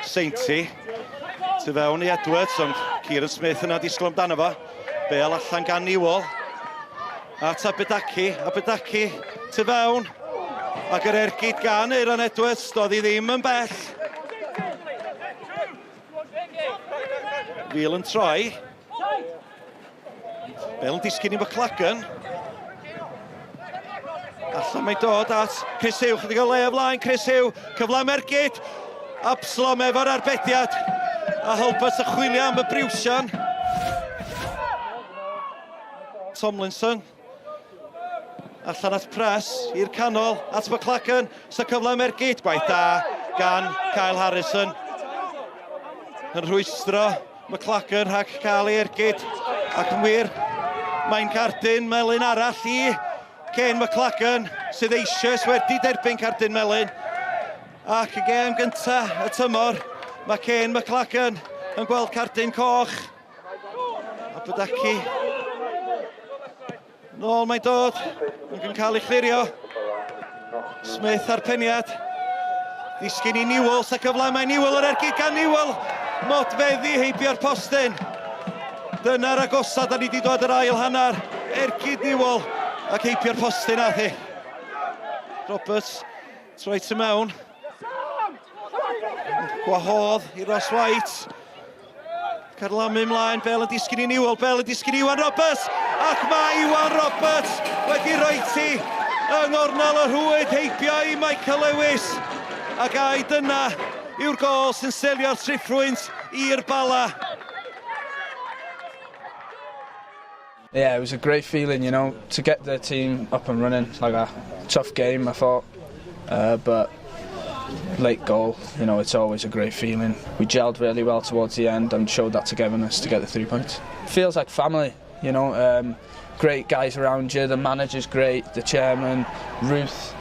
Sainty. Tu fewn i Edwards, ond Kieran Smith yna disgwyl amdano fo. Bale allan gan Newell. At Abedaki tu fewn. Ac yr ergyd gan Aaron Edwards, doedd hi ddim yn bell. Fiel yn troi. Bale yn disgyn i McLagan. Allan mae'n dod at Chris Hugh, chydig o le o flaen, Chris Hugh, cyfle mergyd. Absalom efo'r arbediad. A Hulbert yn chwilio am y briwsion. Tomlinson. Allan at press, i'r canol, at McLagan, sy'n cyfle mergyd, gwaith da gan Kyle Harrison. Yn rhwystro McLagan rhag cael ei ergyd, ac yn wir, mae'n cardyn melyn arall i Kane McLagan, sydd eisoes wedi derbyn cardyn melyn. Ac y gêm gynta y tymor, mae Kane McLagan yn gweld cardyn coch. Abedaki. Nôl mae'n dod, yn cael ei chlirio. Smith ar peniad. Disgyn i Newell, sy'n cyfle mae Newell yr ergyd gan Newell. Modfeddi heibio'r postyn. Dyna'r agosad, da ni wedi dod yr ail hanner. Ergyd Newell ac heibio'r postyn a thi. Roberts troi tu mewn. Gwahodd i Ross White. Carlamu ymlaen, Bale yn disgyn i Newell, Bale yn disgyn i Iwan Roberts. Ac mae Iwan Roberts wedi rhoi ti yng ngornel y rhwyd heibio i Michael Lewis. Ac ai dyna yw'r gol sy'n selio'r triffrwynt i'r Bala. Yeah, it was a great feeling, you know, to get the team up and running. Like a tough game, I thought, but late goal, you know, it's always a great feeling. We gelled really well towards the end and showed that togetherness to get the 3 points. Feels like family, you know, great guys around you, the manager's great, the chairman, Ruth,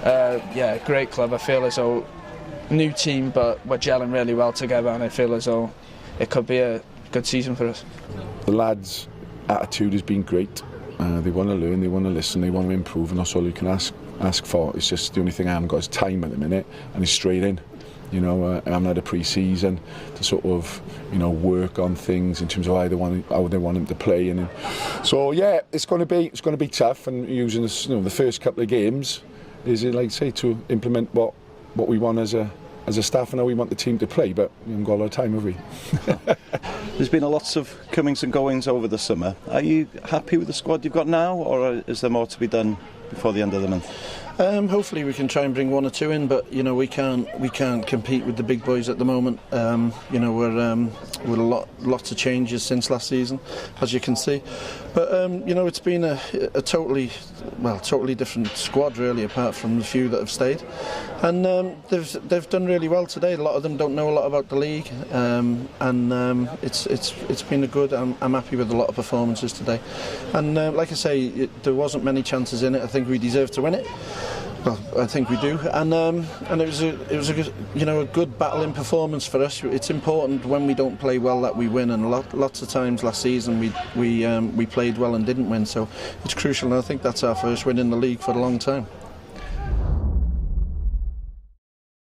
yeah, great club. I feel as though new team, but we're gelling really well together, and I feel as though it could be a good season for us. The lads' attitude has been great. They want to learn, they want to listen, they want to improve, and that's all you can ask for. It's just the only thing I haven't got is time at the minute, and it's straight in. You know, I haven't had a pre-season to sort of, you know, work on things in terms of how they want him to play, and so yeah, it's going to be tough. And using this, you know, the first couple of games is, like say, to implement what we want as a staff and how we want the team to play. But we haven't got a lot of time, have we? There's been lots of comings and goings over the summer. Are you happy with the squad you've got now, or is there more to be done before the end of the month? Hopefully we can try and bring 1 or 2 in, but you know, we can't compete with the big boys at the moment. You know, we're lots of changes since last season, as you can see. But you know, it's been a totally different squad really, apart from the few that have stayed. And they've done really well today. A lot of them don't know a lot about the league, and it's been a good. I'm happy with a lot of performances today. And like I say, there wasn't many chances in it. I think we deserved to win it. Well, I think we do, and it was a good, you know, a good battling performance for us. It's important when we don't play well that we win, and lots of times last season we played well and didn't win. So it's crucial, and I think that's our first win in the league for a long time.